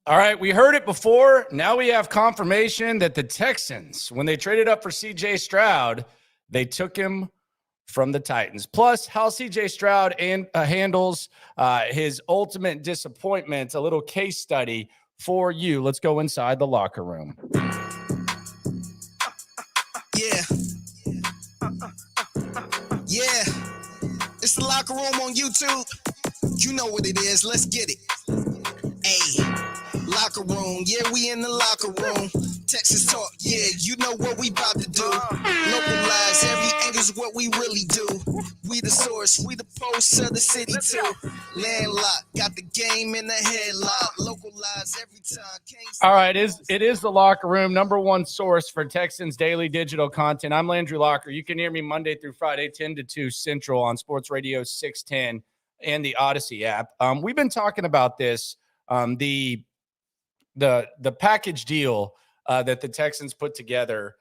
All right, we heard it before. Now we have confirmation that the Texans, when they traded up for CJ Stroud, they took him from the Titans. Plus, how CJ Stroud handles his ultimate disappointment, a little case study for you. Let's go inside the locker room. Yeah. Yeah. It's the locker room on YouTube. You know what it is. Let's get it. Hey. Locker room, yeah, we in the locker room. Texas talk, yeah, you know what we about to do. Localize, every angle's what we really do. We the source, we the pulse of the city too. Landlocked, got the game in the headlock. Localize every time. All right, it is the locker room, number one source for Texans daily digital content. I'm Landry Locker. You can hear me Monday through Friday, 10 to 2 Central on Sports Radio 610 and the Odyssey app. We've been talking about this, the package deal that the Texans put together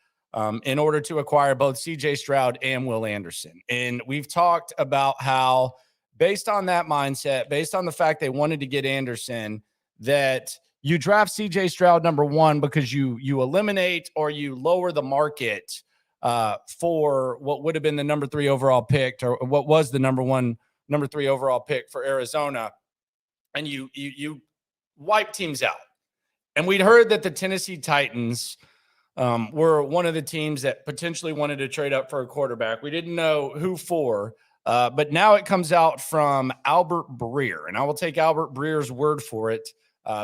in order to acquire both CJ Stroud and Will Anderson. And we've talked about how, based on that mindset, based on the fact they wanted to get Anderson, that you draft CJ Stroud number one because you eliminate or you lower the market for what would have been the number 3 overall pick, or what was the number 3 overall pick for Arizona. And you wipe teams out. And we'd heard that the Tennessee Titans were one of the teams that potentially wanted to trade up for a quarterback. We didn't know who for, but now it comes out from Albert Breer. And I will take Albert Breer's word for it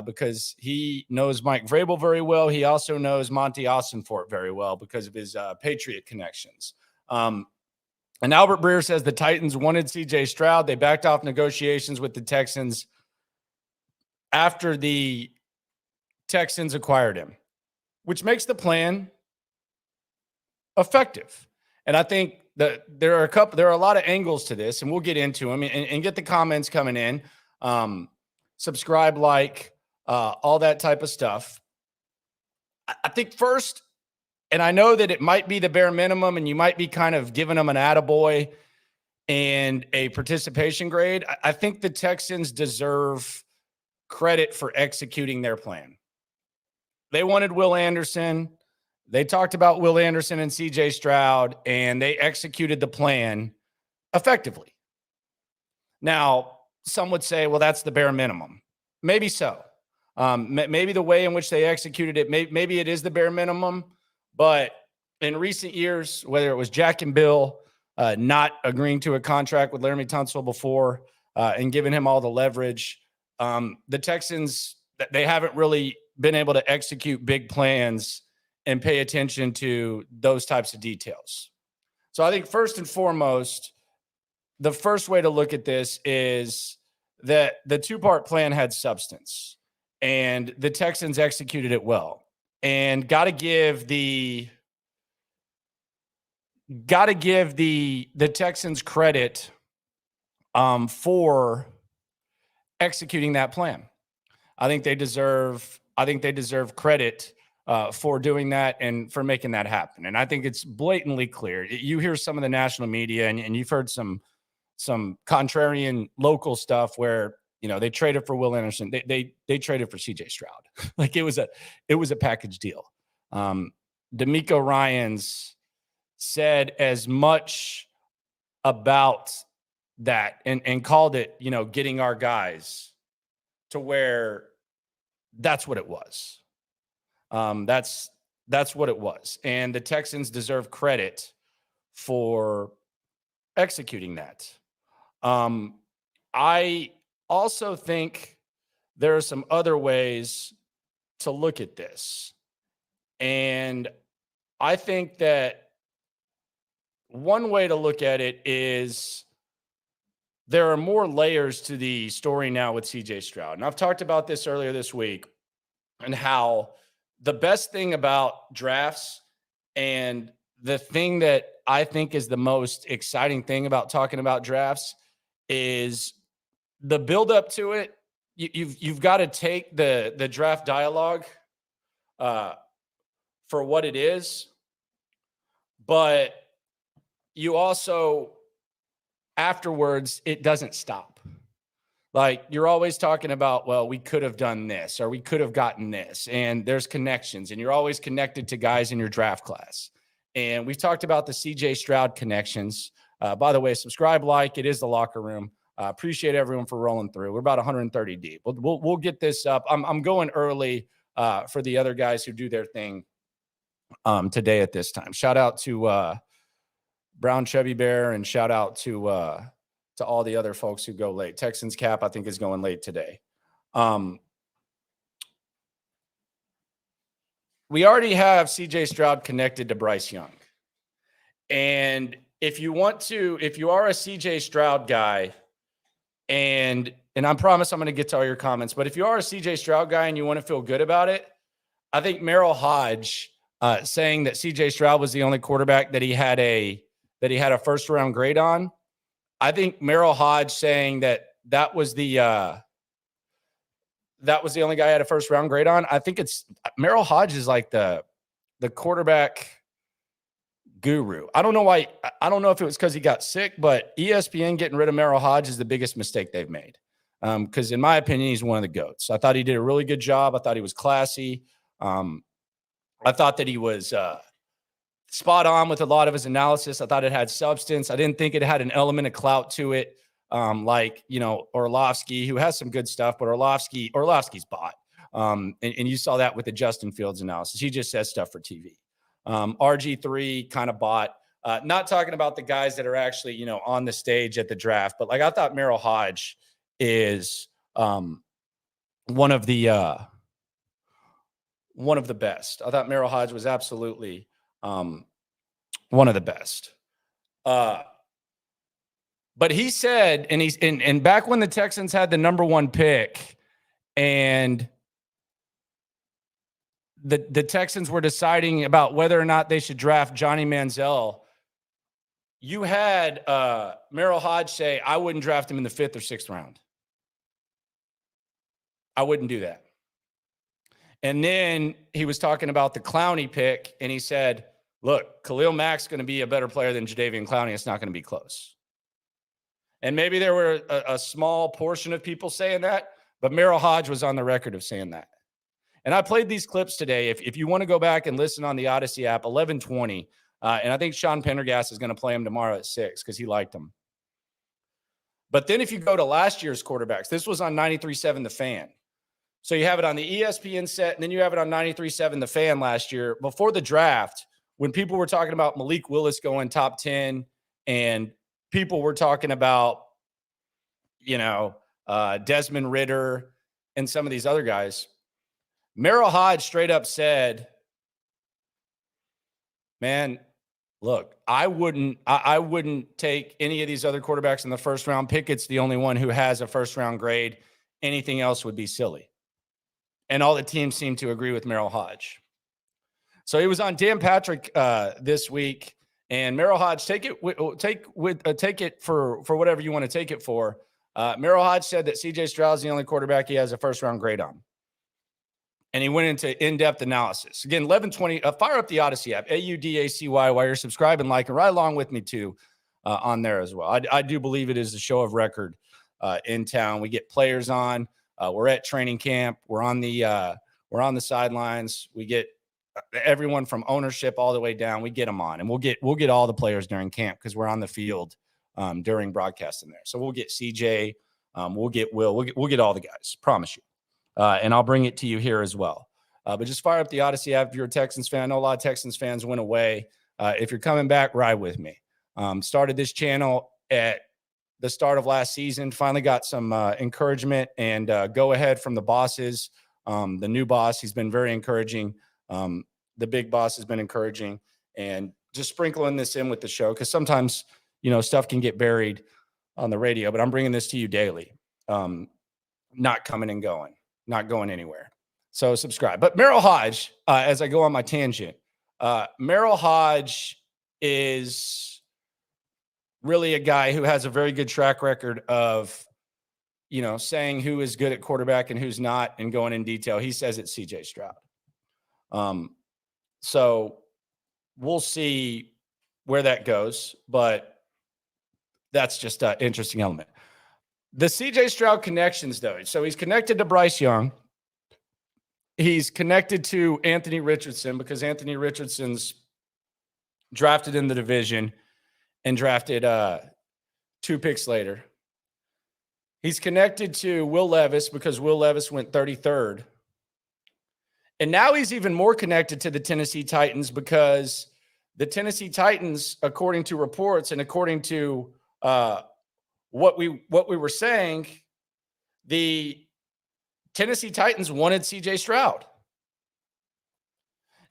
because he knows Mike Vrabel very well. He also knows Monty Ossenfort very well because of his Patriot connections. And Albert Breer says the Titans wanted CJ Stroud. They backed off negotiations with the Texans after the Texans acquired him, which makes the plan effective. And I think that there are a lot of angles to this, and we'll get into them and get the comments coming in. Subscribe, like, all that type of stuff. I think first, and I know that it might be the bare minimum, and you might be kind of giving them an attaboy and a participation grade. I think the Texans deserve credit for executing their plan. They wanted Will Anderson. They talked about Will Anderson and CJ Stroud, and they executed the plan effectively. Now, some would say, well, that's the bare minimum. Maybe so. Maybe the way in which they executed it, maybe it is the bare minimum. But in recent years, whether it was Jack and Bill not agreeing to a contract with Laramie Tunsil before and giving him all the leverage, the Texans, they haven't really been able to execute big plans and pay attention to those types of details. So I think first and foremost, the first way to look at this is that the 2-part plan had substance and the Texans executed it well. And got to give the Texans credit for executing that plan. I think they deserve credit for doing that and for making that happen. And I think it's blatantly clear. You hear some of the national media and you've heard some contrarian local stuff where, you know, they traded for Will Anderson. They traded for CJ Stroud. Like it was a package deal. D'Amico Ryans said as much about that and called it, you know, getting our guys, to where that's what it was. That's what it was. And the Texans deserve credit for executing that. I also think there are some other ways to look at this. And I think that one way to look at it is there are more layers to the story now with CJ Stroud. And I've talked about this earlier this week and how the best thing about drafts, and the thing that I think is the most exciting thing about talking about drafts, is the build up to it. You've got to take the draft dialogue for what it is, but you also, afterwards, it doesn't stop. like you're always talking about, well, we could have done this or we could have gotten this, and there's connections, and you're always connected to guys in your draft class. And we've talked about the CJ Stroud connections. By the way, subscribe, like, it is the locker room. Appreciate everyone for rolling through. We're about 130 deep. We'll get this up. I'm going early for the other guys who do their thing today at this time. Shout out to Brown Chubby Bear, and shout out to all the other folks who go late. Texans Cap, I think, is going late today. We already have CJ Stroud connected to Bryce Young. And if you are a CJ Stroud guy, and I promise I'm going to get to all your comments, but if you are a CJ Stroud guy and you want to feel good about it, I think Merrill Hodge saying that CJ Stroud was the only quarterback that he had a first round grade on. I think Merrill Hodge saying that was the only guy I had a first round grade on. I think it's Merrill Hodge is like the quarterback guru. I don't know why. I don't know if it was because he got sick, but ESPN getting rid of Merrill Hodge is the biggest mistake they've made. Because in my opinion, he's one of the GOATs. I thought he did a really good job. I thought he was classy. I thought that he was spot on with a lot of his analysis. I thought it had substance. I didn't think it had an element of clout to it. Like, Orlovsky, who has some good stuff, but Orlovsky's bought. And you saw that with the Justin Fields analysis. He just says stuff for TV. RG3 kind of bought. Not talking about the guys that are actually, on the stage at the draft, but like I thought Merrill Hodge is one of the best. I thought Merrill Hodge was absolutely one of the best. But he said, and back when the Texans had the number 1 pick and the Texans were deciding about whether or not they should draft Johnny Manziel, you had Merrill Hodge say, I wouldn't draft him in the 5th or 6th round. I wouldn't do that. And then he was talking about the Clowney pick, and he said, look, Khalil Mack's going to be a better player than Jadeveon Clowney. It's not going to be close. And maybe there were a small portion of people saying that, but Merrill Hodge was on the record of saying that. And I played these clips today. If you want to go back and listen on the Odyssey app, 11:20, and I think Sean Pendergast is going to play him tomorrow at 6 because he liked him. But then if you go to last year's quarterbacks, this was on 93.7 The Fan. So you have it on the ESPN set, and then you have it on 93.7 The Fan last year. Before the draft, when people were talking about Malik Willis going top 10, and people were talking about, Desmond Ridder and some of these other guys, Merrill Hodge straight up said, man, look, I wouldn't take any of these other quarterbacks in the first round. Pickett's the only one who has a first round grade. Anything else would be silly. And all the teams seem to agree with Merrill Hodge. So he was on Dan Patrick this week, and Merrill Hodge, take it for whatever you want to take it for. Merrill Hodge said that CJ Stroud is the only quarterback he has a first round grade on. And he went into in-depth analysis. Again, 11:20, fire up the Odyssey app, AUDACY, while you're subscribing, liking, right along with me too on there as well. I do believe it is a show of record in town. We get players on. We're at training camp. We're on the sidelines. We get everyone from ownership all the way down. We get them on, and we'll get all the players during camp because we're on the field during broadcasting there. So we'll get CJ, we'll get Will, we'll get all the guys. Promise you. And I'll bring it to you here as well. But just fire up the Odyssey app if you're a Texans fan. I know a lot of Texans fans went away. If you're coming back, ride with me. Started this channel at the start of last season. Finally got some encouragement and go ahead from the bosses. The new boss, he's been very encouraging. The big boss has been encouraging. And just sprinkling this in with the show because sometimes, stuff can get buried on the radio. But I'm bringing this to you daily. Not coming and going. Not going anywhere. So subscribe. But Merrill Hodge, as I go on my tangent, Merrill Hodge is really a guy who has a very good track record of, saying who is good at quarterback and who's not and going in detail. He says it's CJ Stroud. So we'll see where that goes, but that's just an interesting element. The CJ Stroud connections, though. So he's connected to Bryce Young. He's connected to Anthony Richardson because Anthony Richardson's drafted in the division and drafted 2 picks later. He's connected to Will Levis because Will Levis went 33rd. And now he's even more connected to the Tennessee Titans because the Tennessee Titans, according to reports and according to what we were saying, the Tennessee Titans wanted CJ Stroud.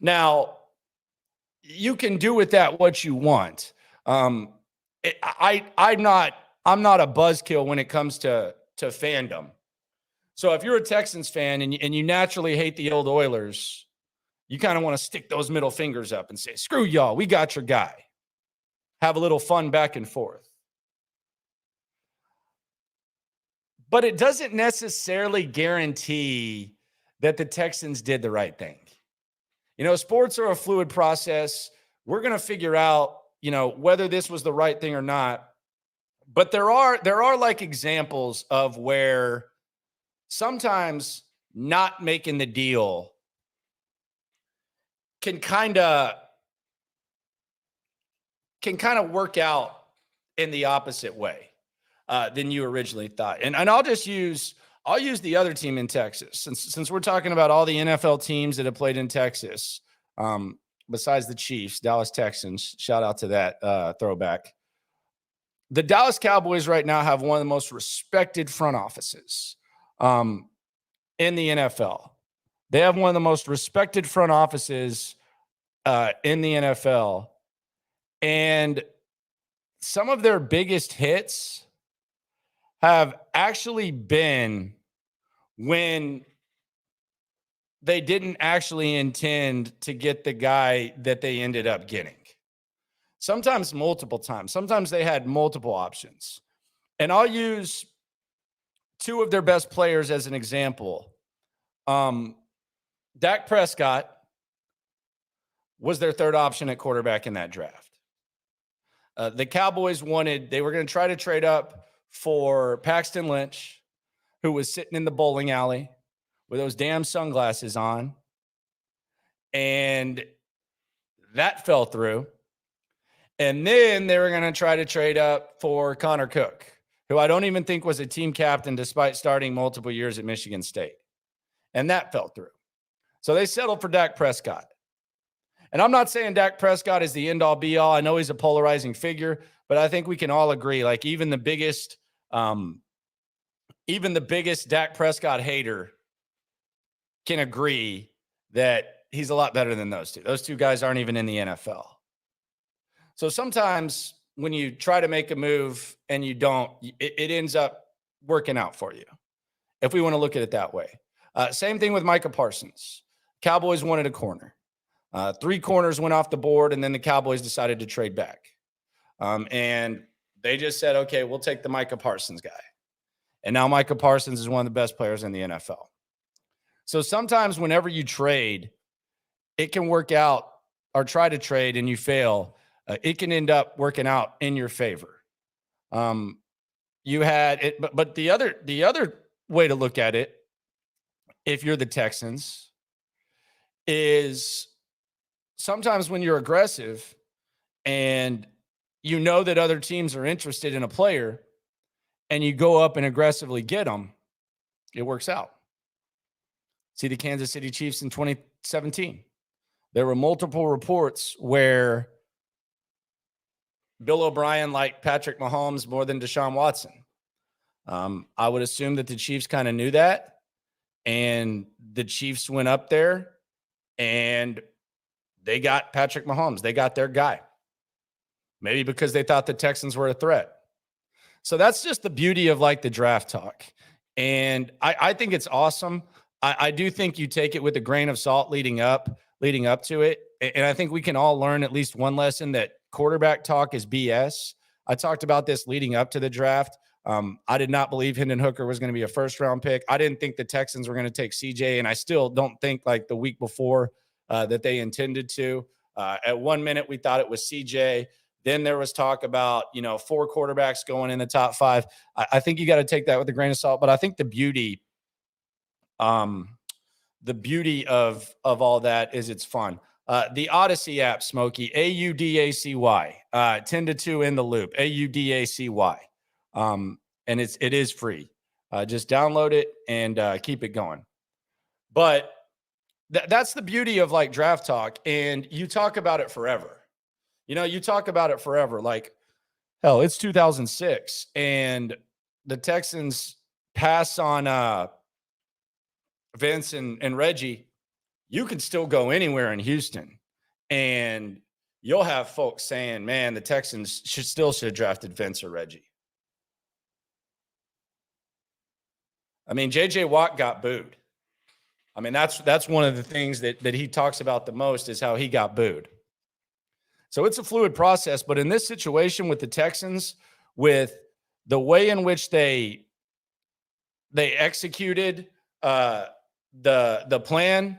Now, you can do with that what you want. I'm not a buzzkill when it comes to fandom. So if you're a Texans fan and you naturally hate the old Oilers, you kind of want to stick those middle fingers up and say, screw y'all, we got your guy. Have a little fun back and forth. But it doesn't necessarily guarantee that the Texans did the right thing. You know, sports are a fluid process. We're going to figure out, you know, whether this was the right thing or not. But there are like examples of where sometimes not making the deal can kind of work out in the opposite way than you originally thought. And I'll use the other team in Texas since we're talking about all the NFL teams that have played in Texas, besides the Chiefs, Dallas Texans. Shout out to that throwback. The Dallas Cowboys right now have one of the most respected front offices in the NFL. They have one of the most respected front offices in the NFL. And some of their biggest hits have actually been when they didn't actually intend to get the guy that they ended up getting. Sometimes multiple times. Sometimes they had multiple options. And I'll use 2 of their best players as an example. Dak Prescott was their 3rd option at quarterback in that draft. The Cowboys they were going to try to trade up for Paxton Lynch, who was sitting in the bowling alley with those damn sunglasses on. And that fell through. And then they were going to try to trade up for Connor Cook, who I don't even think was a team captain despite starting multiple years at Michigan State. And that fell through. So they settled for Dak Prescott. And I'm not saying Dak Prescott is the end-all, be-all. I know he's a polarizing figure, but I think we can all agree, like even the biggest Dak Prescott hater can agree that he's a lot better than those two. Those 2 guys aren't even in the NFL. So sometimes when you try to make a move and you don't, it ends up working out for you, if we want to look at it that way. Same thing with Micah Parsons. Cowboys wanted a corner. 3 corners went off the board, and then the Cowboys decided to trade back. And they just said, okay, we'll take the Micah Parsons guy. And now Micah Parsons is one of the best players in the NFL. So sometimes whenever you trade, it can work out, or try to trade and you fail, it can end up working out in your favor. You had it, but the other way to look at it, if you're the Texans, is sometimes when you're aggressive and you know that other teams are interested in a player and you go up and aggressively get them, it works out. See the Kansas City Chiefs in 2017. There were multiple reports where Bill O'Brien liked Patrick Mahomes more than Deshaun Watson. I would assume that the Chiefs kind of knew that, and the Chiefs went up there and they got Patrick Mahomes. They got their guy. Maybe because they thought the Texans were a threat. So that's just the beauty of like the draft talk. And I think it's awesome. I do think you take it with a grain of salt leading up to it. And I think we can all learn at least one lesson, that quarterback talk is BS. I talked about this leading up to the draft. I did not believe Hendon Hooker was going to be a first-round pick. I didn't think the Texans were going to take CJ, and I still don't think like the week before that they intended to. At 1 minute, we thought it was CJ. Then there was talk about, 4 quarterbacks going in the top 5. I think you got to take that with a grain of salt. But I think the beauty of all that is it's fun. The Odyssey app, Smokey, AUDACY, 10-2 in the loop, AUDACY. And it is free. Just download it and keep it going. But that's the beauty of like draft talk. And you talk about it forever. You talk about it forever. Like, hell, it's 2006 and the Texans pass on Vince and Reggie. You can still go anywhere in Houston and you'll have folks saying, man, the Texans should have drafted Vince or Reggie. I mean, JJ Watt got booed. I mean, that's one of the things that he talks about the most is how he got booed. So it's a fluid process, but in this situation with the Texans, with the way in which they executed the plan,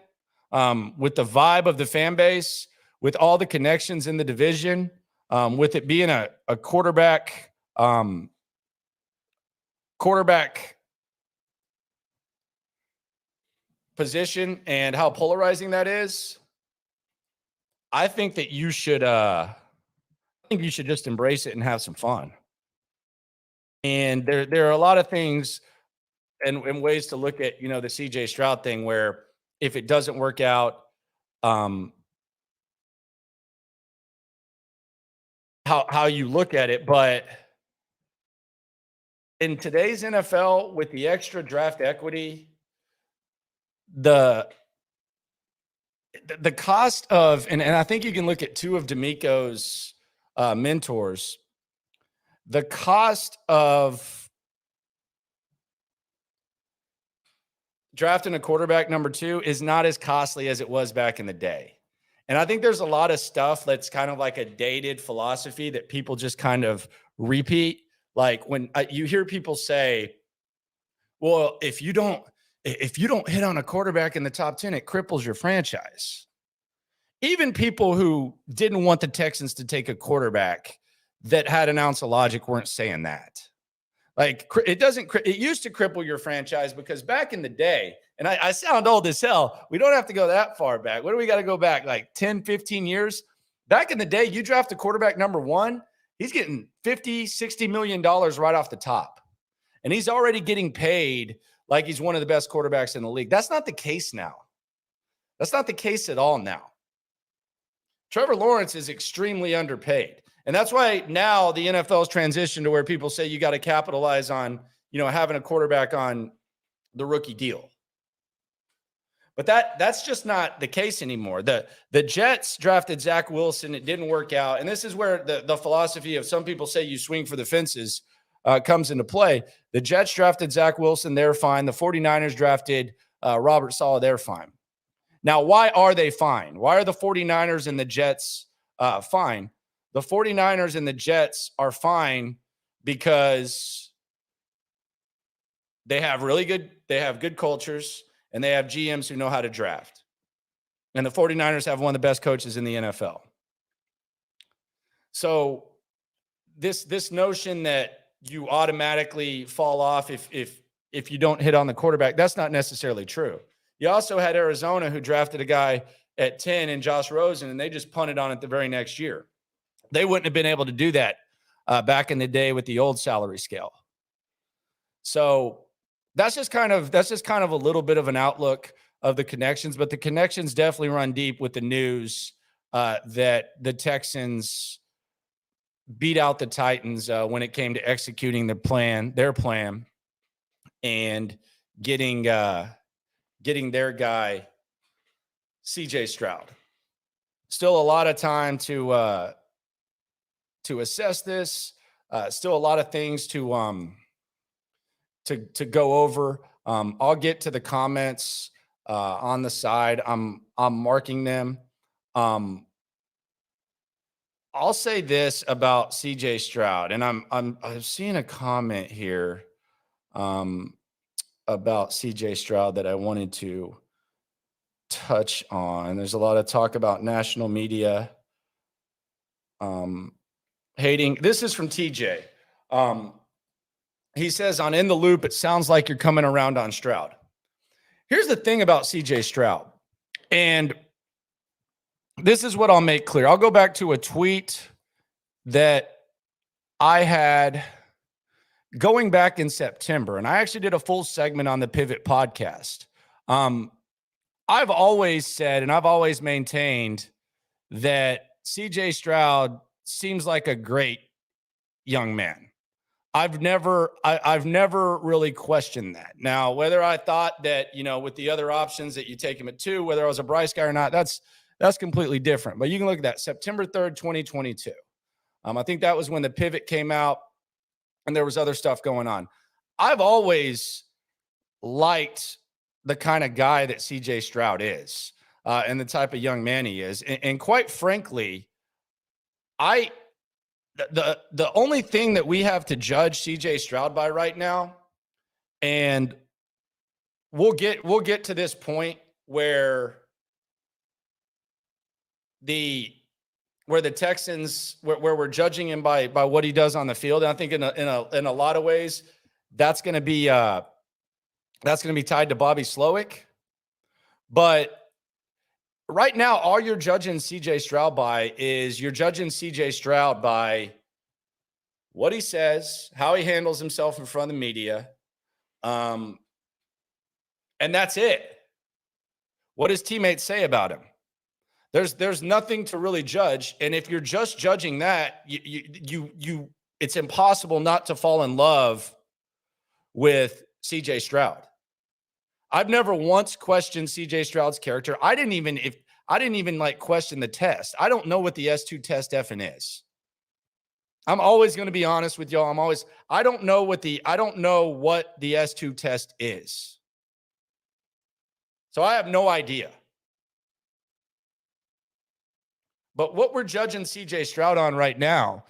with the vibe of the fan base, with all the connections in the division, with it being a quarterback position and how polarizing that is, I think that you should just embrace it and have some fun. And there are a lot of things and ways to look at, the CJ Stroud thing where if it doesn't work out, how you look at it. But in today's NFL with the extra draft equity, the cost of, and I think you can look at 2 of D'Amico's mentors, the cost of drafting a quarterback number 2 is not as costly as it was back in the day. And I think there's a lot of stuff that's kind of like a dated philosophy that people just kind of repeat. Like when you hear people say, well, if you don't hit on a quarterback in the top 10, it cripples your franchise. Even people who didn't want the Texans to take a quarterback that had an ounce of logic weren't saying that. Like it used to cripple your franchise because back in the day, and I sound old as hell. We don't have to go that far back. What do we got to go back? Like 10, 15 years? Back in the day, you draft a quarterback number 1, he's getting $50, $60 million right off the top. And he's already getting paid like he's one of the best quarterbacks in the league. That's not the case now. That's not the case at all now. Trevor Lawrence is extremely underpaid. And that's why now the NFL's transitioned to where people say you got to capitalize on, having a quarterback on the rookie deal. But that's just not the case anymore. The Jets drafted Zach Wilson. It didn't work out. And this is where the philosophy of some people say you swing for the fences comes into play. The Jets drafted Zach Wilson. They're fine. The 49ers drafted Robert Saleh. They're fine. Now, why are they fine? Why are the 49ers and the Jets fine? The 49ers and the Jets are fine because they have good cultures and they have GMs who know how to draft. And the 49ers have one of the best coaches in the NFL. So this notion that you automatically fall off if you don't hit on the quarterback, that's not necessarily true. You also had Arizona who drafted a guy at 10 in Josh Rosen, and they just punted on it the very next year. They wouldn't have been able to do that back in the day with the old salary scale. So that's just kind of a little bit of an outlook of the connections, but the connections definitely run deep with the news that the Texans beat out the Titans when it came to executing their plan, and getting their guy CJ Stroud. Still a lot of time to assess this. Still a lot of things to go over. I'll get to the comments on the side. I'm marking them. I'll say this about CJ Stroud, and I'm seeing a comment here about CJ Stroud that I wanted to touch on. There's a lot of talk about national media. hating. This is from TJ. He says on In the Loop, it sounds like you're coming around on Stroud. Here's the thing about CJ Stroud. And this is what I'll make clear. I'll go back to a tweet that I had going back in September, and I actually did a full segment on the Pivot podcast. I've always said, and I've always maintained that CJ Stroud seems like a great young man. I've never really questioned that. Now, whether I thought that, with the other options that you take him at 2, whether I was a Bryce guy or not, that's completely different. But you can look at that September 3rd, 2022. I think that was when the pivot came out and there was other stuff going on. I've always liked the kind of guy that CJ Stroud is and the type of young man he is. And quite frankly, the only thing that we have to judge CJ Stroud by right now, and we'll get to this point where the Texans, where we're judging him by what he does on the field. And I think in a lot of ways, that's going to be tied to Bobby Slowick. But right now, all you're judging CJ Stroud by is you're judging CJ Stroud by what he says, how he handles himself in front of the media. And that's it. What his teammates say about him. There's nothing to really judge. And if you're just judging that, it's impossible not to fall in love with CJ Stroud. I've never once questioned CJ Stroud's character. I didn't even like question the test. I don't know what the S2 test effing is. I'm always going to be honest with y'all. I don't know what the S2 test is. So I have no idea. But what we're judging CJ Stroud on right now,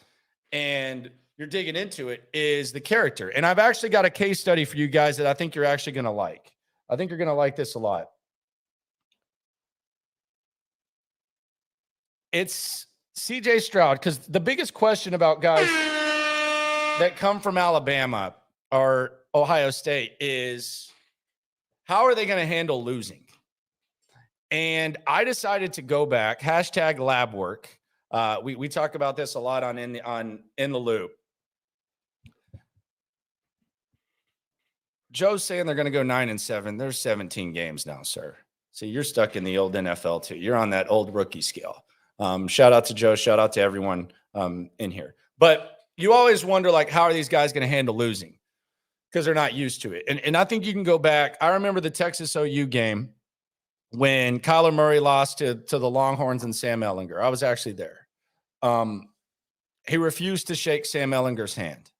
and you're digging into it, is the character. And I've actually got a case study for you guys that I think you're actually going to like. I think you're going to like this a lot. It's CJ Stroud, because the biggest question about guys that come from Alabama or Ohio State is, how are they going to handle losing? And I decided to go back, hashtag lab work. We talk about this a lot on In the Loop. Joe's saying they're going to go 9-7. There's 17 games now, sir. So you're stuck in the old NFL too. You're on that old rookie scale. Shout out to Joe. Shout out to everyone in here. But you always wonder, like, how are these guys going to handle losing? Because they're not used to it. And I think you can go back. I remember the Texas OU game when Kyler Murray lost to the Longhorns and Sam Ehlinger. I was actually there. He refused to shake Sam Ehlinger's hand.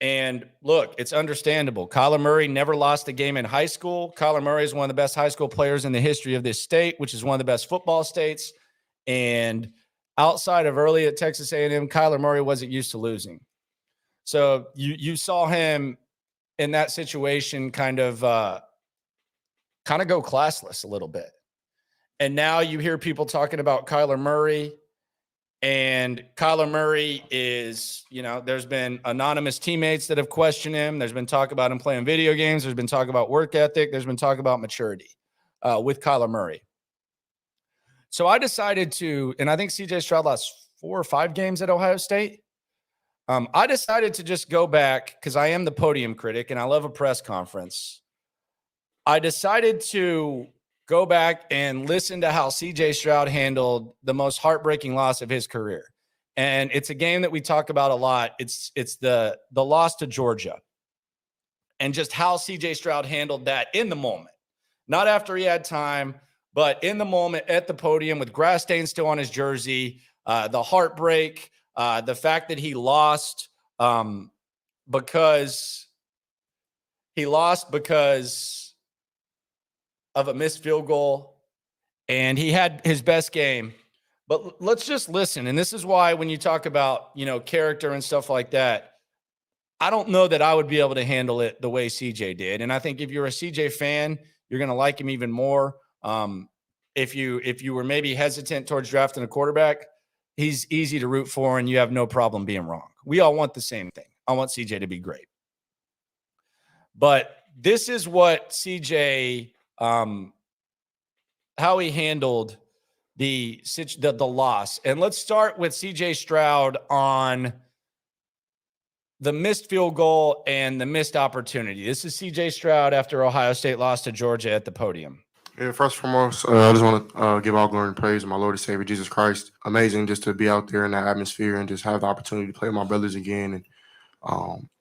And look, it's understandable. Kyler Murray never lost a game in high school. Kyler Murray is one of the best high school players in the history of this state, which is one of the best football states. And outside of early at Texas A&M, Kyler Murray wasn't used to losing. So you saw him in that situation kind of go classless a little bit. And now you hear people talking about Kyler Murray. And Kyler Murray is, there's been anonymous teammates that have questioned him. There's been talk about him playing video games. There's been talk about work ethic. There's been talk about maturity with Kyler Murray. So I decided to, and I think CJ Stroud lost 4 or 5 games at Ohio State. I decided to just go back because I am the podium critic and I love a press conference. I decided to go back and listen to how CJ Stroud handled the most heartbreaking loss of his career. And it's a game that we talk about a lot. It's the loss to Georgia. And just how CJ Stroud handled that in the moment. Not after he had time, but in the moment at the podium with grass stains still on his jersey, the heartbreak, the fact that he lost because of a missed field goal, and he had his best game. But let's just listen. And this is why when you talk about, character and stuff like that, I don't know that I would be able to handle it the way CJ did. And I think if you're a CJ fan, you're going to like him even more. If you were maybe hesitant towards drafting a quarterback, he's easy to root for and you have no problem being wrong. We all want the same thing. I want CJ to be great. But this is what CJ, how he handled the loss. And let's start with CJ Stroud on the missed field goal and the missed opportunity. This is CJ Stroud after Ohio State lost to Georgia at the podium. Yeah, first and foremost, I just want to give all glory and praise to my Lord and Savior, Jesus Christ. Amazing just to be out there in that atmosphere and just have the opportunity to play with my brothers again. And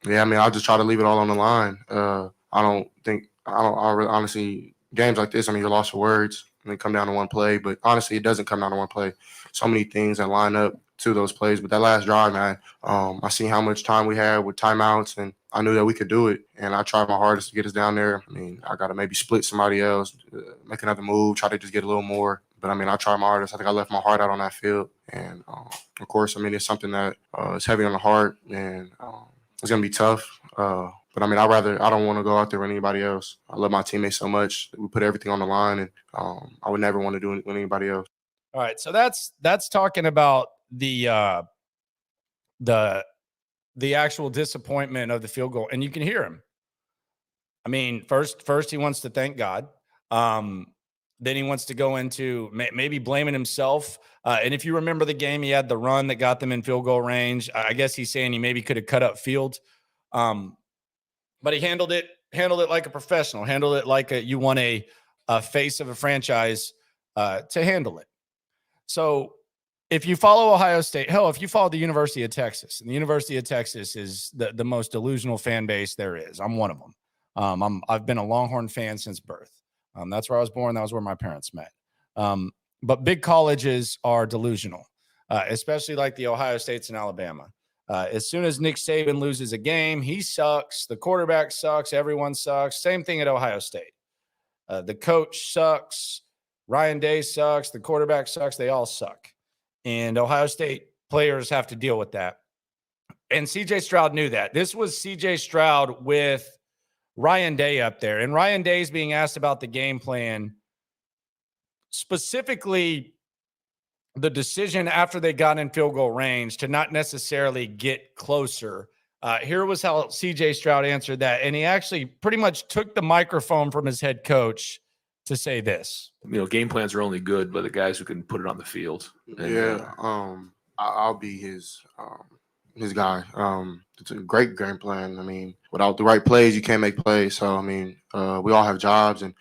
yeah, I mean, I'll just try to leave it all on the line. I really, honestly, games like this, I mean, you're lost for words and they come down to one play, but honestly, it doesn't come down to one play. So many things that line up to those plays, but that last drive, man, I seen how much time we had with timeouts, and I knew that we could do it, and I tried my hardest to get us down there. I mean, I got to maybe split somebody else, make another move, try to just get a little more, but I mean, I tried my hardest. I think I left my heart out on that field, and of course, I mean, it's something that is heavy on the heart, and it's gonna be tough. But I mean, I don't want to go out there with anybody else. I love my teammates so much. We put everything on the line, and I would never want to do it with anybody else. All right, so that's talking about the actual disappointment of the field goal, and you can hear him. I mean, first he wants to thank God. Then he wants to go into maybe blaming himself. And if you remember the game, he had the run that got them in field goal range. I guess he's saying he maybe could have cut up field. But he handled it like a professional, handled it like you want a face of a franchise to handle it. So if you follow Ohio State, if you follow the University of Texas, and the University of Texas is the most delusional fan base there is. I'm one of them. I've been a Longhorn fan since birth. That's where I was born. That was where my parents met. But big colleges are delusional, especially like the Ohio States and Alabama. As soon as Nick Saban loses a game, he sucks. The quarterback sucks. Everyone sucks. Same thing at Ohio State. The coach sucks. Ryan Day sucks. The quarterback sucks. They all suck. And Ohio State players have to deal with that. And CJ Stroud knew that. This was CJ Stroud with Ryan Day up there. And Ryan Day's being asked about the game plan, specifically the decision after they got in field goal range to not necessarily get closer. Here was how CJ Stroud answered that. And he actually pretty much took the microphone from his head coach to say this. Game plans are only good by the guys who can put it on the field. And, I'll be his guy. It's a great game plan. I mean, without the right plays, you can't make plays. So, I mean, we all have jobs, and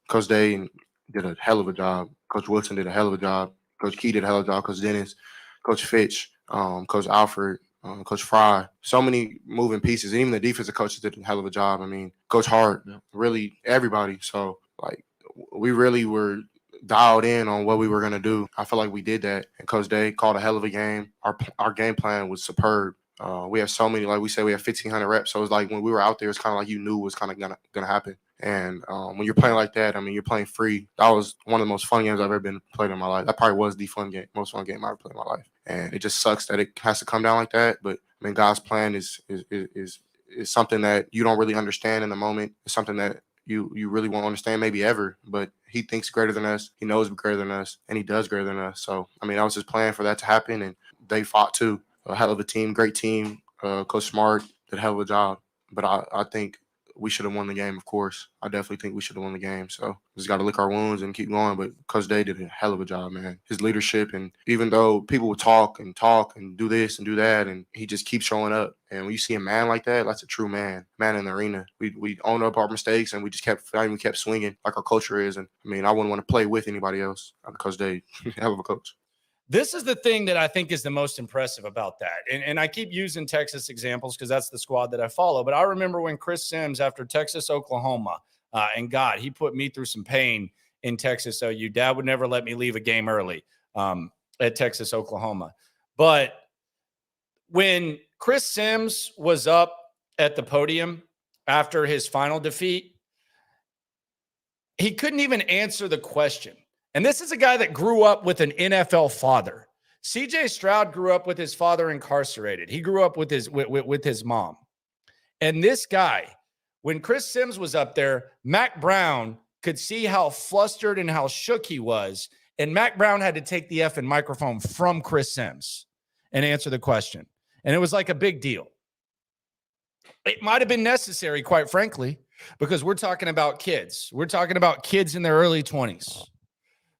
Coach Day did a hell of a job. Coach Wilson did a hell of a job. Coach Key did a hell of a job. Coach Dennis, Coach Fitch, Coach Alfred, Coach Fry. So many moving pieces. And even the defensive coaches did a hell of a job. I mean, Coach Hart, really everybody. So, like, we really were dialed in on what we were going to do. I feel like we did that. And Coach Day called a hell of a game. Our game plan was superb. We have so many, like we said, we have 1,500 reps. So it's like when we were out there, it's kind of like you knew was kind of gonna happen. And when you're playing like that, I mean, you're playing free. That was one of the most fun games I've ever been played in my life. That probably was the most fun game I've ever played in my life. And it just sucks that it has to come down like that. But I mean, God's plan is something that you don't really understand in the moment. It's something that you really won't understand maybe ever, but he thinks greater than us. He knows greater than us, and he does greater than us. So, I mean, that was his plan for that to happen, and they fought too. A hell of a team, great team. Coach Smart did a hell of a job. But I think we should have won the game, of course. I definitely think we should have won the game. So we just got to lick our wounds and keep going. But Coach Day did a hell of a job, man. His leadership, and even though people would talk and do this and do that, and he just keeps showing up. And when you see a man like that, that's a true man in the arena. We owned up our mistakes, and we just kept swinging like our culture is. And, I mean, I wouldn't want to play with anybody else. Coach Day, hell of a coach. This is the thing that I think is the most impressive about that. And I keep using Texas examples because that's the squad that I follow. But I remember when Chris Sims, after Texas, Oklahoma, and God, he put me through some pain in Texas OU. Dad would never let me leave a game early at Texas, Oklahoma. But when Chris Sims was up at the podium after his final defeat, he couldn't even answer the question. And this is a guy that grew up with an NFL father. CJ Stroud grew up with his father incarcerated. He grew up with his mom. And this guy, when Chris Sims was up there, Mac Brown could see how flustered and how shook he was. And Mac Brown had to take the effing microphone from Chris Sims and answer the question. And it was like a big deal. It might have been necessary, quite frankly, because we're talking about kids. We're talking about kids in their early 20s.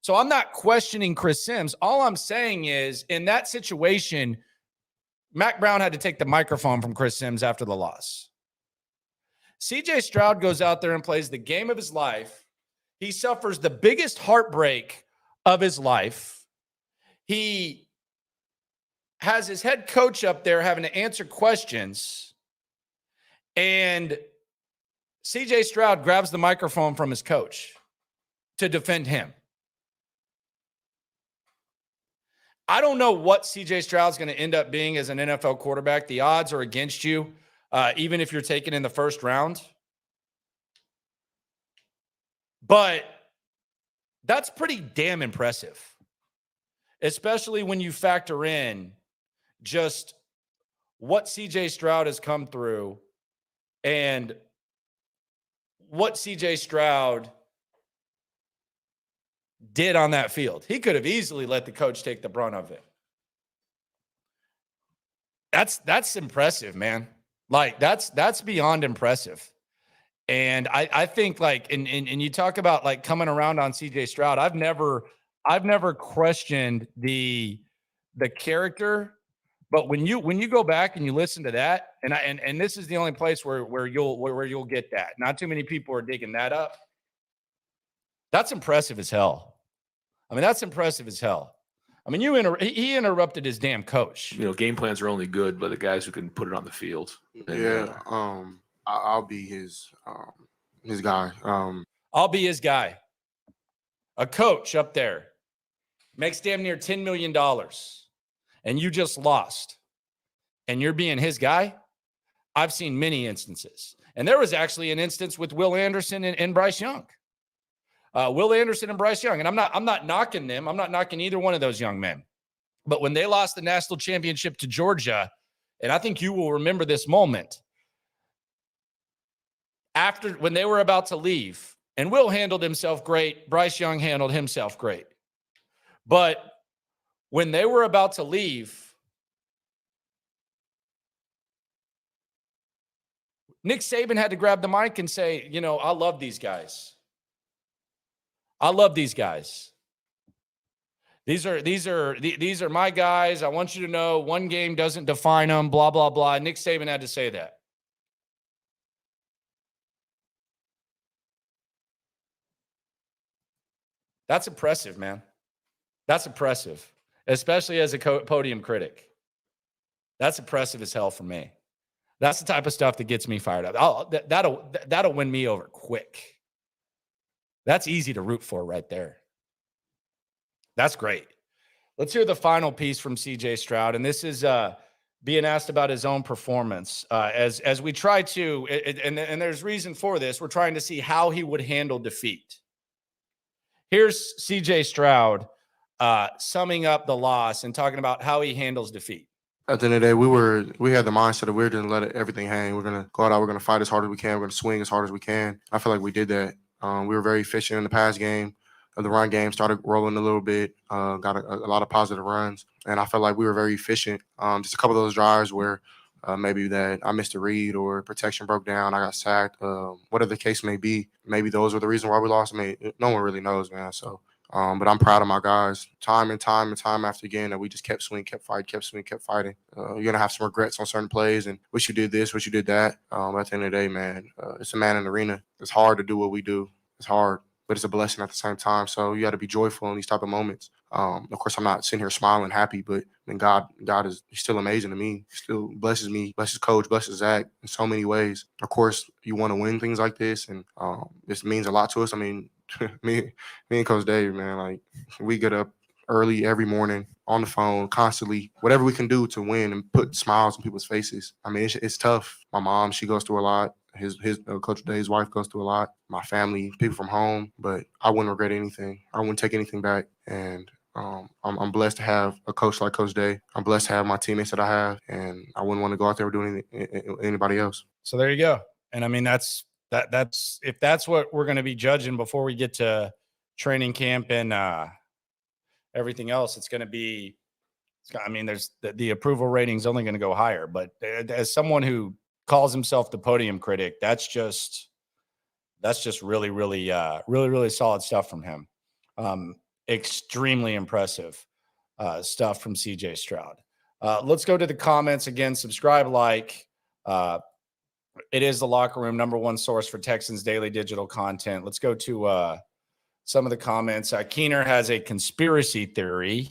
So I'm not questioning Chris Sims. All I'm saying is, in that situation, Mac Brown had to take the microphone from Chris Sims after the loss. CJ Stroud goes out there and plays the game of his life. He suffers the biggest heartbreak of his life. He has his head coach up there having to answer questions. And CJ Stroud grabs the microphone from his coach to defend him. I don't know what CJ Stroud's going to end up being as an NFL quarterback. The odds are against you, even if you're taken in the first round. But that's pretty damn impressive, especially when you factor in just what CJ Stroud has come through and what CJ Stroud did on that field. He could have easily let the coach take the brunt of it. That's impressive, man. Like that's beyond impressive. And I think like, and you talk about like coming around on CJ Stroud. I've never questioned the character, but when you go back and you listen to that, and this is the only place where you'll get that. Not too many people are digging that up. That's impressive as hell. I mean, that's impressive as hell. I mean, he interrupted his damn coach. You know, game plans are only good by the guys who can put it on the field. And, Yeah. I'll be his guy. I'll be his guy. A coach up there makes damn near $10 million and you just lost and you're being his guy. I've seen many instances. And there was actually an instance with Will Anderson and Bryce Young. Will Anderson and Bryce Young. And I'm not knocking them. I'm not knocking either one of those young men. But when they lost the national championship to Georgia, and I think you will remember this moment, when they were about to leave, and Will handled himself great, Bryce Young handled himself great. But when they were about to leave, Nick Saban had to grab the mic and say, you know, I love these guys. I love these guys. These are my guys. I want you to know one game doesn't define them, blah, blah, blah. Nick Saban had to say that. That's impressive, man. That's impressive, especially as a podium critic. That's impressive as hell for me. That's the type of stuff that gets me fired up. That'll win me over quick. That's easy to root for right there. That's great. Let's hear the final piece from CJ Stroud. And this is being asked about his own performance. As we try to, and there's reason for this, we're trying to see how he would handle defeat. Here's CJ Stroud summing up the loss and talking about how he handles defeat. At the end of the day, we had the mindset of we're going to let everything hang. We're going to go out, we're going to fight as hard as we can. We're going to swing as hard as we can. I feel like we did that. We were very efficient in the pass game. The run game started rolling a little bit, got a lot of positive runs. And I felt like we were very efficient. Just a couple of those drives where maybe that I missed a read or protection broke down, I got sacked, whatever the case may be. Maybe those were the reason why we lost. I mean, no one really knows, man. So, but I'm proud of my guys. Time and time after again that we just kept swinging, kept fighting. You're going to have some regrets on certain plays and wish you did this, wish you did that. At the end of the day, man, it's a man in the arena. It's hard to do what we do. It's hard, but it's a blessing at the same time. So you got to be joyful in these type of moments. Of course, I'm not sitting here smiling, happy, but I mean, God is still amazing to me. He still blesses me, blesses Coach, blesses Zach in so many ways. Of course, you want to win things like this, and this means a lot to us. I mean, me and Coach Dave, man, like we get up early every morning on the phone constantly, whatever we can do to win and put smiles on people's faces. I mean, it's tough. My mom, she goes through a lot. His Coach Dave's wife goes through a lot. My family, people from home, but I wouldn't regret anything. I wouldn't take anything back. And I'm blessed to have a coach like Coach Day. I'm blessed to have my teammates that I have, and I wouldn't want to go out there doing anybody else. So there you go. And I mean, that's if that's what we're going to be judging before we get to training camp in everything else, it's going to be, I mean, there's the approval rating is only going to go higher. But as someone who calls himself the podium critic, that's just really, really, really, really solid stuff from him. Extremely impressive stuff from CJ Stroud. Let's go to the comments again. Subscribe, like. It is the Locker Room, #1 source for Texans daily digital content. Let's go to some of the comments. Keener has a conspiracy theory.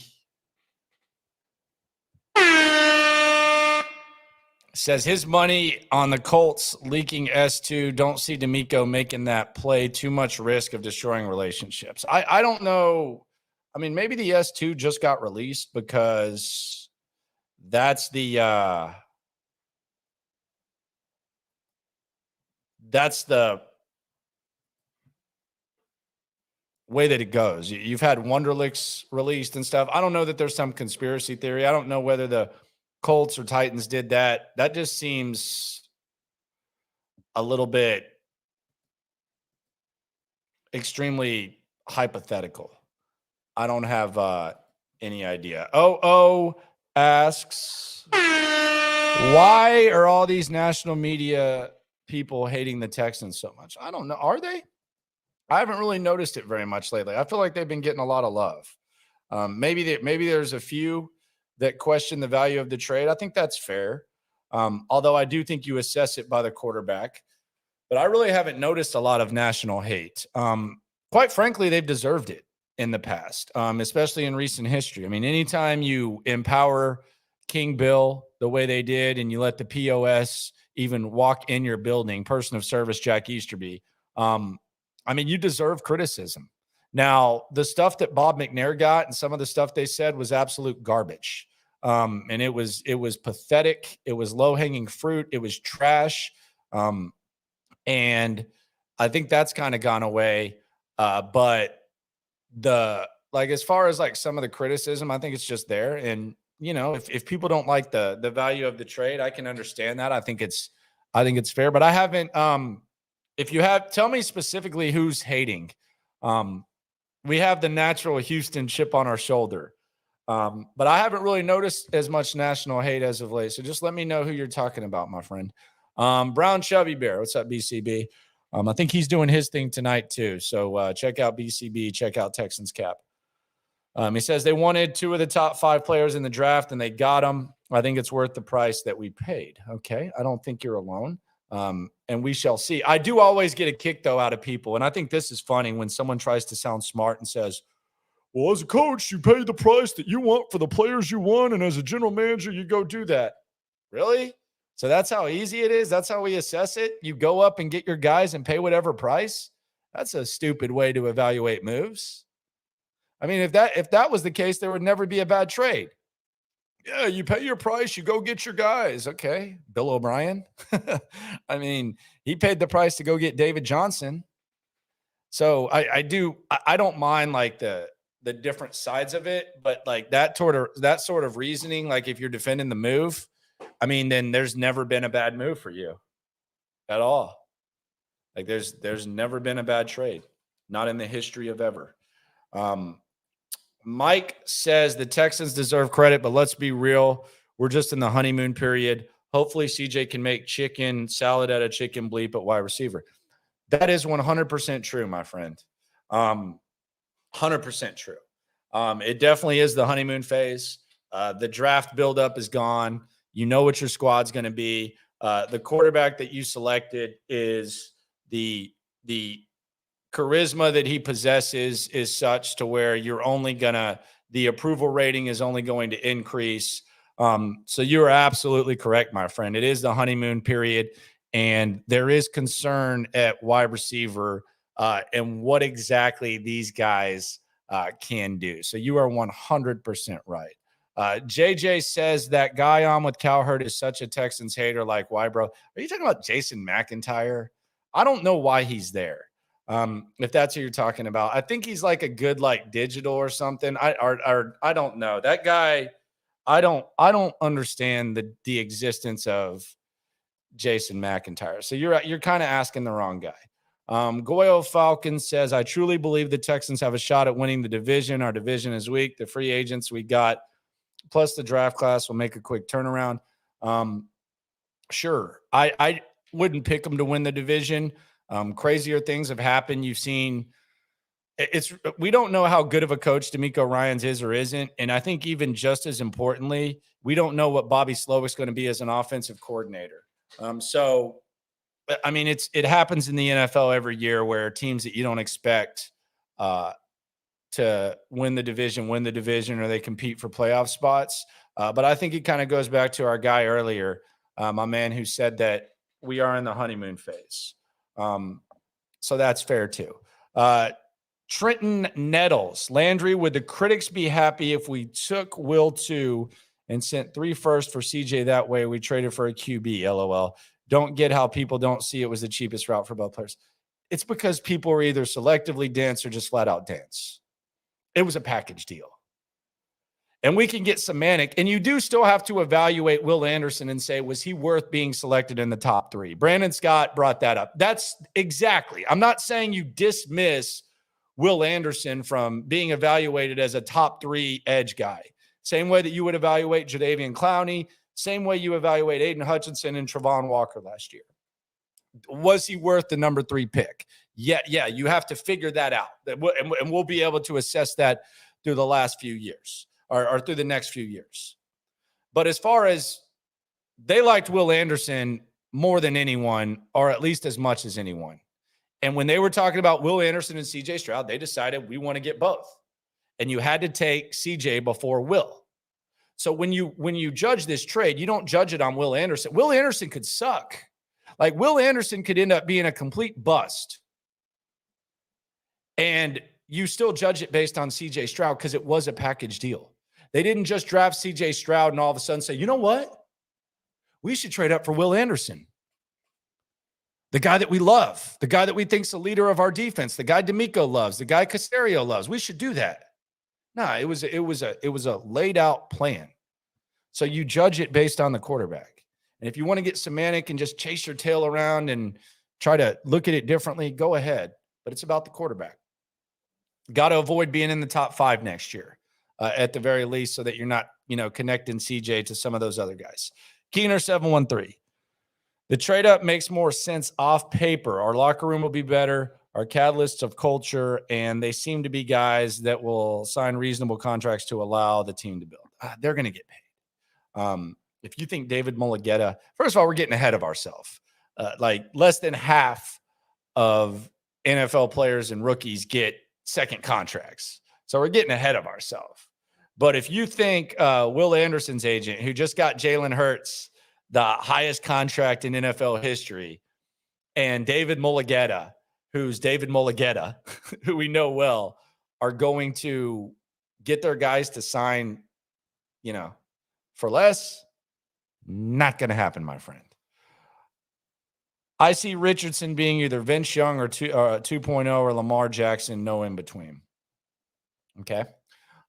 Says his money on the Colts leaking S2. Don't see D'Amico making that play. Too much risk of destroying relationships. I don't know. I mean, maybe the S2 just got released because that's the way that it goes. You've had Wonderlicks released and stuff. I don't know that there's some conspiracy theory. I don't know whether the Colts or Titans did that. That just seems a little bit extremely hypothetical. I don't have any idea. Asks, why are all these national media people hating the Texans so much? I don't know. Are they? I haven't really noticed it very much lately. I feel like they've been getting a lot of love. Maybe there's a few that question the value of the trade. I think that's fair. Although I do think you assess it by the quarterback. But I really haven't noticed a lot of national hate. Quite frankly, they've deserved it in the past, especially in recent history. I mean, anytime you empower King Bill the way they did and you let the POS even walk in your building, person of service Jack Easterby, I mean, you deserve criticism. Now, the stuff that Bob McNair got and some of the stuff they said was absolute garbage. And it was pathetic. It was low-hanging fruit. It was trash. And I think that's kind of gone away. But as far as like some of the criticism, I think it's just there. And, you know, if people don't like the value of the trade, I can understand that. I think it's fair, but I haven't, if you have, tell me specifically who's hating. We have the natural Houston chip on our shoulder. But I haven't really noticed as much national hate as of late. So just let me know who you're talking about, my friend. Brown Chubby Bear. What's up, BCB? I think he's doing his thing tonight too. So check out BCB, check out Texans Cap. He says they wanted 2 of the top 5 players in the draft and they got them. I think it's worth the price that we paid. Okay. I don't think you're alone. And we shall see. I do always get a kick, though, out of people. And I think this is funny when someone tries to sound smart and says, well, as a coach, you pay the price that you want for the players you want. And as a general manager, you go do that. Really? So that's how easy it is? That's how we assess it? You go up and get your guys and pay whatever price? That's a stupid way to evaluate moves. I mean, if that was the case, there would never be a bad trade. Yeah, you pay your price, you go get your guys. Okay, Bill O'Brien. I mean, he paid the price to go get David Johnson. So I don't mind like the different sides of it, but like that sort of reasoning, like if you're defending the move, I mean, then there's never been a bad move for you at all. Like there's never been a bad trade, not in the history of ever. Mike says the Texans deserve credit, but let's be real. We're just in the honeymoon period. Hopefully CJ can make chicken salad out of chicken bleep at wide receiver. That is 100% true, my friend. 100% true. It definitely is the honeymoon phase. The draft buildup is gone. You know what your squad's going to be. The quarterback that you selected is the charisma that he possesses is such to where the approval rating is only going to increase. So you are absolutely correct, my friend. It is the honeymoon period, and there is concern at wide receiver and what exactly these guys can do. So you are 100% right. JJ says that guy on with Cowherd is such a Texans hater. Like, why, bro? Are you talking about Jason McIntyre? I don't know why he's there. If that's who you're talking about, I think he's like a good, like digital or something. I don't know that guy. I don't understand the existence of Jason McIntyre. So you're kind of asking the wrong guy. Goyo Falcon says, I truly believe the Texans have a shot at winning the division. Our division is weak. The free agents we got, plus the draft class, will make a quick turnaround. Sure. I wouldn't pick them to win the division. Crazier things have happened. You've seen we don't know how good of a coach DeMeco Ryans is or isn't. And I think even just as importantly, we don't know what Bobby Slowick's going to be as an offensive coordinator. So, I mean, it happens in the NFL every year where teams that you don't expect to win the division, or they compete for playoff spots. But I think it kind of goes back to our guy earlier, my man who said that we are in the honeymoon phase. So that's fair too. Trenton Nettles, Landry, would the critics be happy if we took Will 2 and sent 3 firsts for CJ that way? We traded for a QB, LOL. Don't get how people don't see it was the cheapest route for both players. It's because people are either selectively dense or just flat out dense. It was a package deal. And we can get semantic, and you do still have to evaluate Will Anderson and say, was he worth being selected in the top 3? Brandon Scott brought that up. That's exactly. I'm not saying you dismiss Will Anderson from being evaluated as a top 3 edge guy. Same way that you would evaluate Jadeveon Clowney, same way you evaluate Aiden Hutchinson and Travon Walker last year. Was he worth the number 3 pick? Yeah, you have to figure that out. And we'll be able to assess that through the last few years or through the next few years. But as far as they liked Will Anderson more than anyone, or at least as much as anyone. And when they were talking about Will Anderson and CJ Stroud, they decided we want to get both. And you had to take CJ before Will. So when you judge this trade, you don't judge it on Will Anderson. Will Anderson could suck. Like, Will Anderson could end up being a complete bust. And you still judge it based on CJ Stroud because it was a package deal. They didn't just draft CJ Stroud and all of a sudden say, you know what? We should trade up for Will Anderson. The guy that we love, the guy that we think's the leader of our defense, the guy DeMeco loves, the guy Caserio loves. We should do that. No, it was a laid out plan. So you judge it based on the quarterback. And if you want to get semantic and just chase your tail around and try to look at it differently, go ahead. But it's about the quarterback. Got to avoid being in the top 5 next year, at the very least, so that you're not, connecting CJ to some of those other guys. Keener 713. The trade up makes more sense off paper. Our locker room will be better. Our catalysts of culture, and they seem to be guys that will sign reasonable contracts to allow the team to build. They're going to get paid. If you think David Mulligetta, first of all, we're getting ahead of ourselves. Like, less than half of NFL players and rookies get second contracts. So we're getting ahead of ourselves. But if you think Will Anderson's agent, who just got Jalen Hurts the highest contract in NFL history, and David Mulligetta, who's David Mulligetta, who we know well, are going to get their guys to sign, for less, not going to happen, my friend. I see Richardson being either Vince Young or 2.0 or Lamar Jackson, no in between. Okay.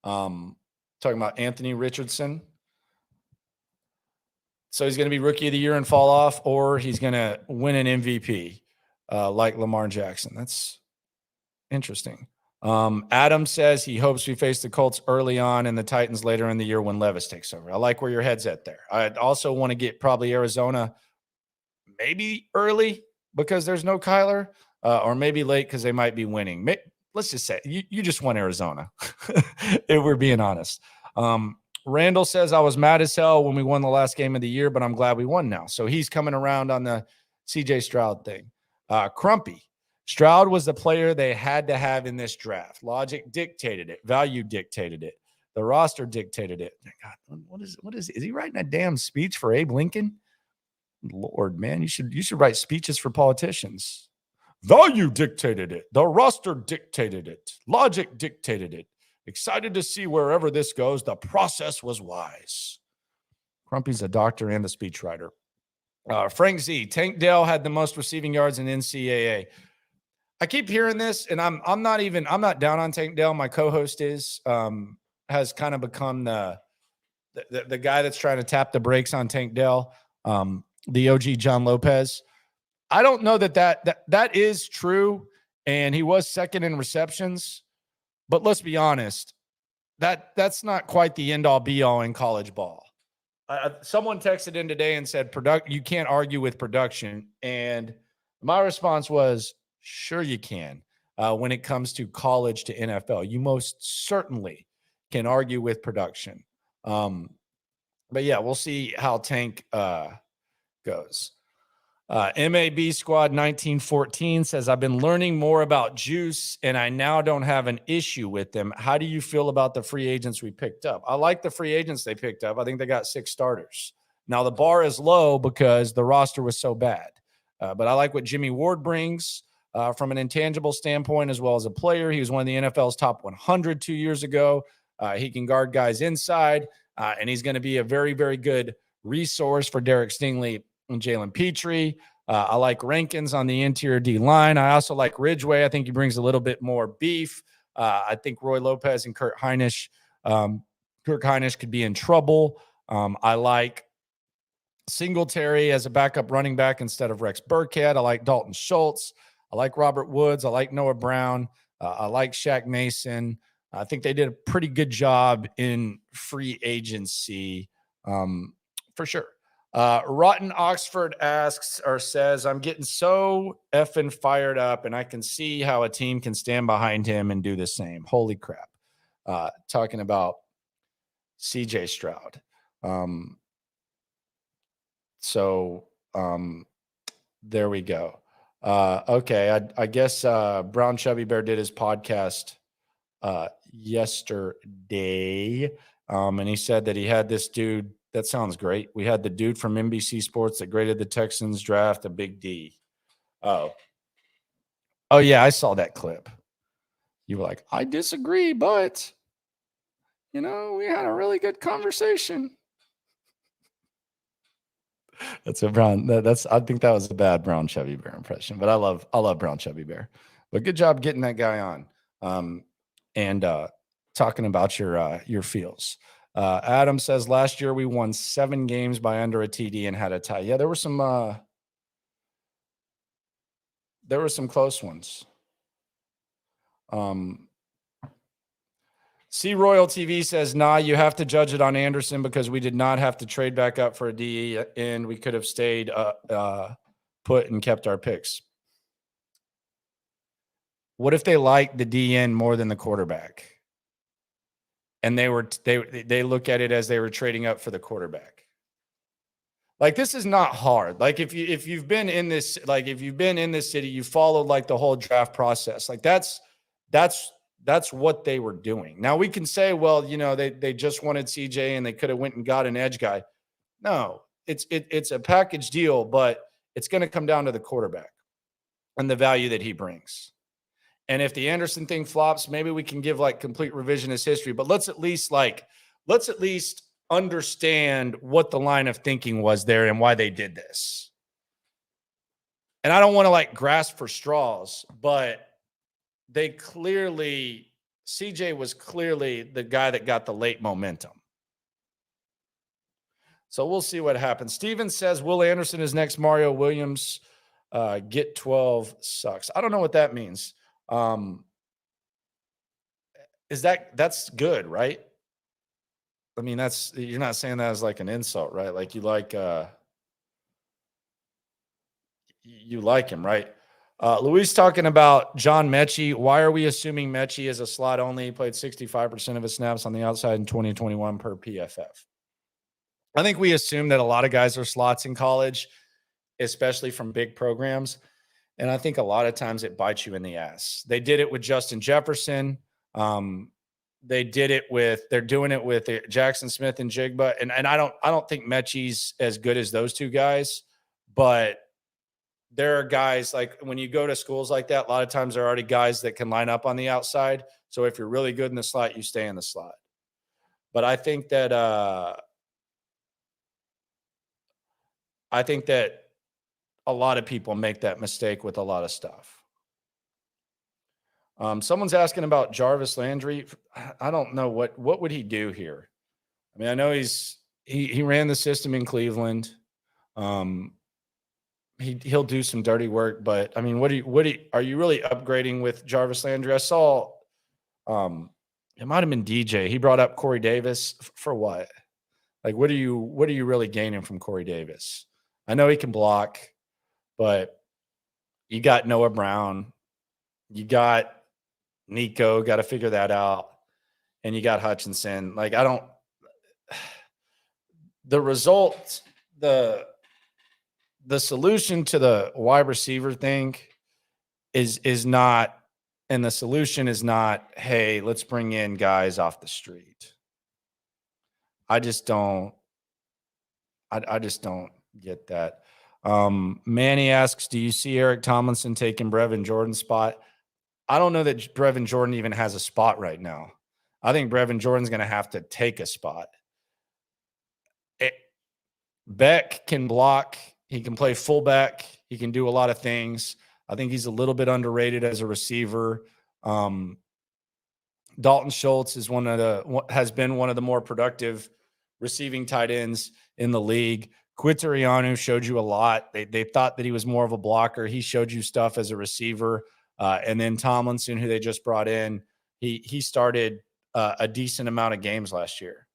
Talking about Anthony Richardson. So he's going to be rookie of the year and fall off, or he's going to win an MVP like Lamar Jackson. That's interesting. Adam says he hopes we face the Colts early on and the Titans later in the year when Levis takes over. I like where your head's at there. I also want to get probably Arizona maybe early because there's no Kyler, or maybe late because they might be winning. Let's just say you just want Arizona, if we're being honest. Randall says, I was mad as hell when we won the last game of the year, but I'm glad we won now. So he's coming around on the CJ Stroud thing. Crumpy. Stroud was the player they had to have in this draft. Logic dictated it. Value dictated it. The roster dictated it. God, what is he writing a damn speech for Abe Lincoln? Lord, man, you should write speeches for politicians. Value dictated it. The roster dictated it. Logic dictated it. Excited to see wherever this goes. The process was wise. Crumpy's a doctor and a speechwriter. Frank Z. Tank Dell had the most receiving yards in NCAA. I keep hearing this, and I'm not down on Tank Dell. My co-host has kind of become the guy that's trying to tap the brakes on Tank Dell. The OG John Lopez. I don't know that is true, and he was second in receptions. But let's be honest, that's not quite the end all be all in college ball. Someone texted in today and said, you can't argue with production. And my response was, sure you can. When it comes to college to NFL, you most certainly can argue with production. But yeah, we'll see how Tank goes. MAB Squad 1914 says, I've been learning more about Juice and I now don't have an issue with them. How do you feel about the free agents we picked up? I like the free agents they picked up. I think they got 6 starters. Now the bar is low because the roster was so bad. But I like what Jimmy Ward brings from an intangible standpoint as well as a player. He was one of the NFL's top 100 2 years ago. He can guard guys inside, and he's going to be a very, very good resource for Derek Stingley and Jalen Petrie. I like Rankins on the interior D line. I also like Ridgeway. I think he brings a little bit more beef. I think Roy Lopez and Kirk Heinisch could be in trouble. I like Singletary as a backup running back instead of Rex Burkhead. I like Dalton Schultz. I like Robert Woods. I like Noah Brown. I like Shaq Mason. I think they did a pretty good job in free agency for sure. Rotten Oxford asks or says, I'm getting so effing fired up and I can see how a team can stand behind him and do the same. Holy crap. Talking about CJ Stroud. There we go. Okay. I guess Brown Chubby Bear did his podcast yesterday. And he said that he had this dude. That sounds great. We had the dude from NBC Sports that graded the Texans draft, a big D. Oh, yeah, I saw that clip. You were like, I disagree, but, we had a really good conversation. That's a Brown. I think that was a bad Brown Chubby Bear impression, but I love Brown Chubby Bear. But good job getting that guy on and talking about your feels. Adam says last year we won 7 games by under a TD and had a tie. Yeah, there were some close ones. C Royal TV says, nah, you have to judge it on Anderson because we did not have to trade back up for a DE and we could have stayed put and kept our picks. What if they liked the DN more than the quarterback? And they look at it as they were trading up for the quarterback. Like, this is not hard. Like, if you've been in this, like if you've been in this city, you followed like the whole draft process. Like that's what they were doing. Now we can say, well, they just wanted CJ and they could have went and got an edge guy. No, it's a package deal, but it's going to come down to the quarterback and the value that he brings. And if the Anderson thing flops, maybe we can give like complete revisionist history, but let's at least understand what the line of thinking was there and why they did this. And I don't want to like grasp for straws, but CJ was clearly the guy that got the late momentum. So we'll see what happens. Steven says, Will Anderson is next Mario Williams. Get 12 sucks. I don't know what that means. That's good, right? I mean, you're not saying that as like an insult, right? Like you like him, right? Luis talking about John Mechie. Why are we assuming Mechie is a slot only? He played 65% of his snaps on the outside in 2021 per PFF. I think we assume that a lot of guys are slots in college, especially from big programs. And I think a lot of times it bites you in the ass. They did it with Justin Jefferson. They're doing it with Jackson Smith and Jigba. And I don't think Mechie's as good as those two guys, but there are guys like when you go to schools like that, a lot of times there are already guys that can line up on the outside. So if you're really good in the slot, you stay in the slot. But I think that a lot of people make that mistake with a lot of stuff. Someone's asking about Jarvis Landry. I don't know what would he do here. I mean, I know he ran the system in Cleveland. he'll do some dirty work. But I mean, are you really upgrading with Jarvis Landry? I saw it might have been DJ. He brought up Corey Davis for what? Like, what are you really gaining from Corey Davis? I know he can block, but you got Noah Brown, you got Nico, got to figure that out, and you got Hutchinson. Like, the result, the solution to the wide receiver thing is not, and the solution is not, hey, let's bring in guys off the street. I just don't get that. Manny asks, do you see Eric Tomlinson taking Brevin Jordan's spot? I don't know that Brevin Jordan even has a spot right now. I think Brevin Jordan's going to have to take a spot. Beck can block. He can play fullback. He can do a lot of things. I think he's a little bit underrated as a receiver. Dalton Schultz has been one of the more productive receiving tight ends in the league. Quiterianu showed you a lot. They thought that he was more of a blocker. He showed you stuff as a receiver. And then Tomlinson, who they just brought in, he started a decent amount of games last year.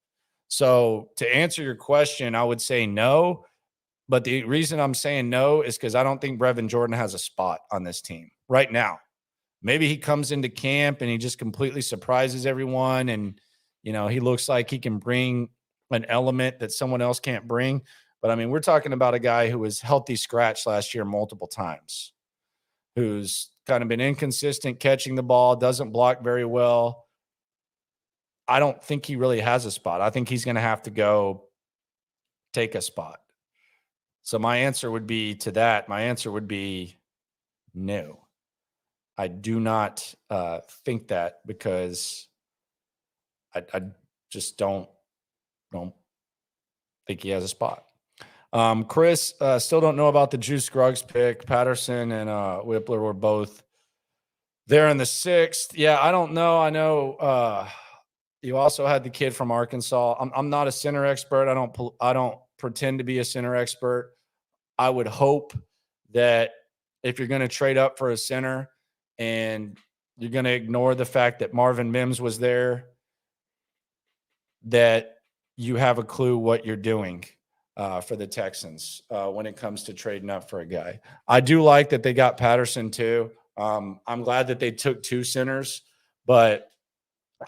So to answer your question, I would say no. But the reason I'm saying no is because I don't think Brevin Jordan has a spot on this team right now. Maybe he comes into camp and he just completely surprises everyone. And, he looks like he can bring an element that someone else can't bring. But I mean, we're talking about a guy who was healthy scratch last year multiple times, who's kind of been inconsistent catching the ball, doesn't block very well. I don't think he really has a spot. I think he's going to have to go take a spot. So my answer would be to that. My answer would be no. I do not think that, because I just don't think he has a spot. Chris, still don't know about the Juice Scruggs pick. Patterson and Whippler were both there in the 6th. Yeah, I don't know. I know you also had the kid from Arkansas. I'm not a center expert. I don't pretend to be a center expert. I would hope that if you're going to trade up for a center and you're going to ignore the fact that Marvin Mims was there, that you have a clue what you're doing for the Texans when it comes to trading up for a guy. I do like that they got Patterson too. I'm glad that they took 2 centers, but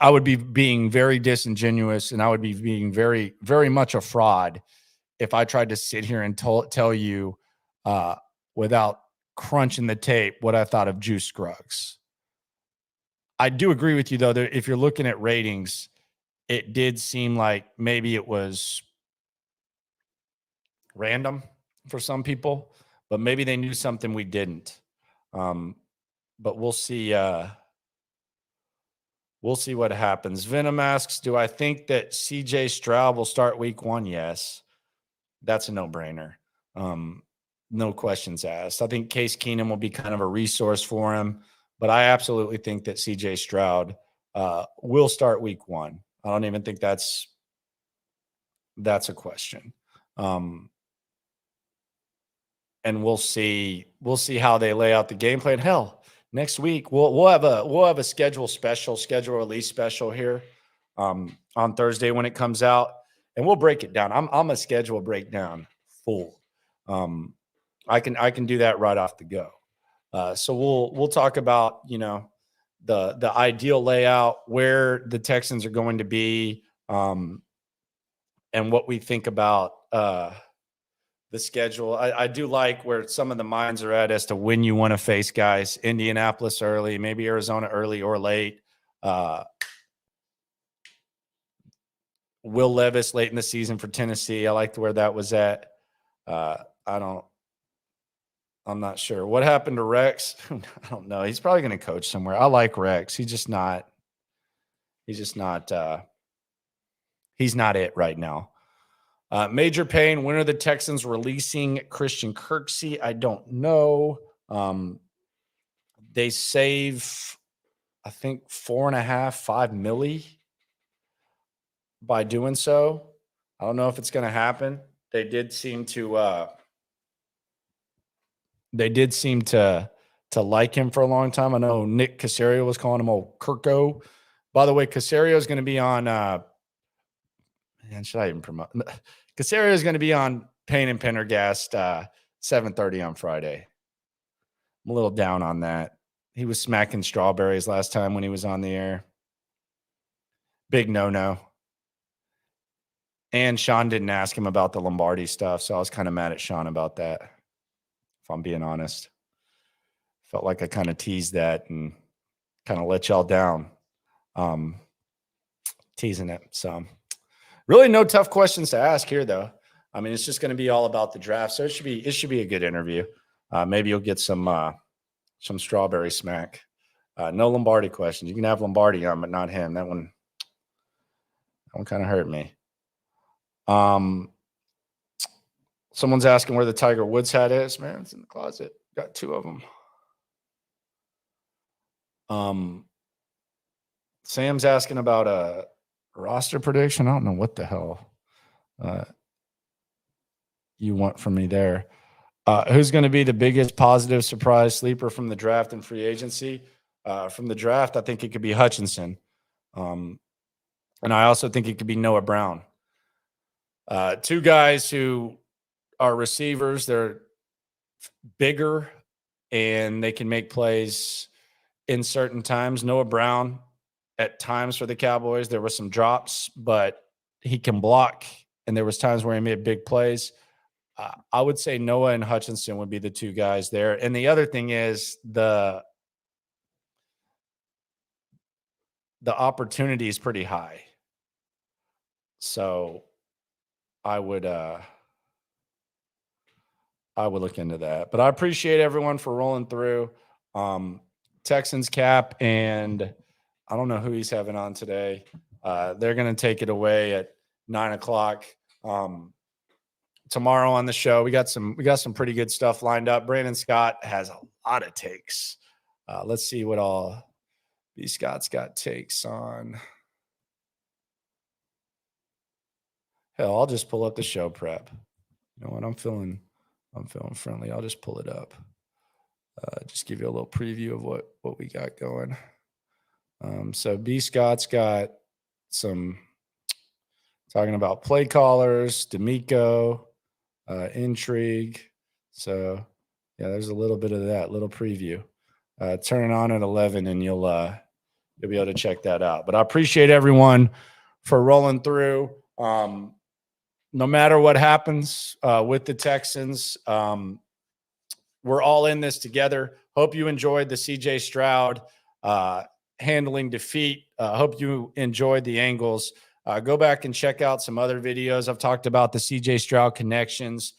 I would be being very disingenuous, and I would be being very, very much a fraud if I tried to sit here and tell you without crunching the tape what I thought of Juice Scruggs. I do agree with you, though, that if you're looking at ratings, it did seem like maybe it was random for some people, but maybe they knew something we didn't. But we'll see. We'll see what happens. Venom asks, do I think that CJ Stroud will start week 1? Yes. That's a no-brainer. No questions asked. I think Case Keenum will be kind of a resource for him, but I absolutely think that CJ Stroud will start week 1. I don't even think that's a question. And we'll see how they lay out the game plan. Hell, next week we'll have a schedule release special here on Thursday when it comes out, and we'll break it down. I'm a schedule breakdown fool. I can do that right off the go. So we'll talk about the ideal layout, where the Texans are going to be, and what we think about the schedule. I do like where some of the minds are at as to when you want to face guys. Indianapolis early, maybe Arizona early or late. Will Levis late in the season for Tennessee. I liked where that was at. I'm not sure. What happened to Rex? I don't know. He's probably going to coach somewhere. I like Rex. He's not it right now. Major Pain, when are the Texans releasing Christian Kirksey? I don't know. They save, I think, $4.5-5 million by doing so. I don't know if it's going to happen. They did seem to they did seem to like him for a long time. I know Nick Caserio was calling him old Kirko. By the way, Caserio is going to be on. Man, should I even promote? Caserio is going to be on Pain and Pendergast 7:30 on Friday. I'm a little down on that. He was smacking strawberries last time when he was on the air. Big no. And Sean didn't ask him about the Lombardi stuff, so I was kind of mad at Sean about that, if I'm being honest. Felt like I kind of teased that and kind of let y'all down. Teasing it. So really no tough questions to ask here, though. I mean, it's just going to be all about the draft. So it should be a good interview. Maybe you'll get some strawberry smack. No Lombardi questions. You can have Lombardi on, but not him. That one kind of hurt me. Someone's asking where the Tiger Woods hat is. Man, it's in the closet. Got 2 of them. Sam's asking about a roster prediction. I don't know what the hell you want from me there. Who's going to be the biggest positive surprise sleeper from the draft and free agency? From the draft, I think it could be Hutchinson. And I also think it could be Noah Brown. 2 guys who are receivers. They're bigger and they can make plays in certain times. Noah Brown, at times for the Cowboys, there were some drops, but he can block. And there was times where he made big plays. I would say Noah and Hutchinson would be the 2 guys there. And the other thing is the opportunity is pretty high. So I would look into that. But I appreciate everyone for rolling through. Texans cap, and I don't know who he's having on today. They're going to take it away at 9:00. Tomorrow on the show, we got some pretty good stuff lined up. Brandon Scott has a lot of takes. Let's see what all B. Scott's got takes on. Hell, I'll just pull up the show prep. You know what? I'm feeling friendly. I'll just pull it up. Just give you a little preview of what we got going. So B. Scott's got some talking about play callers, D'Amico, intrigue. So yeah, there's a little bit of that little preview. Turn it on at 11 and you'll be able to check that out. But I appreciate everyone for rolling through. No matter what happens with the Texans, we're all in this together. Hope you enjoyed the CJ Stroud handling defeat. Hope you enjoyed the angles. Go back and check out some other videos. I've talked about the CJ Stroud connections.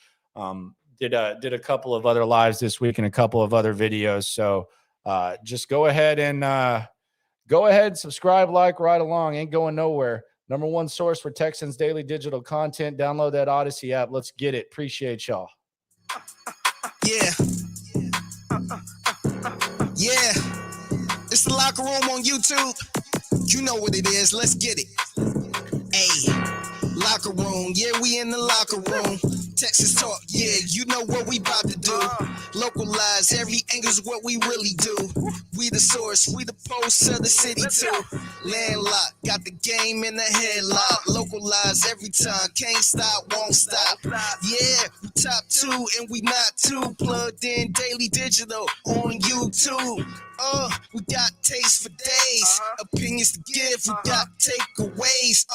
Did a couple of other lives this week and a couple of other videos. So just go ahead and subscribe, like, ride along. Ain't going nowhere. Number 1 source for Texans daily digital content. Download that Odyssey app. Let's get it. Appreciate y'all. Yeah. Yeah. It's the Locker Room on YouTube. You know what it is. Let's get it. Hey, Locker Room. Yeah, we in the locker room. Texas talk. Yeah, you know what we about to do. Localize every angle's what we really do. We the source. We the pulse of the city too. Landlocked. Got the game in the headlock. Localize every time. Can't stop, won't stop. Yeah, we top 2 and we not 2. Plugged in daily digital on YouTube. We got taste for days. Opinions to give. We got takeaways.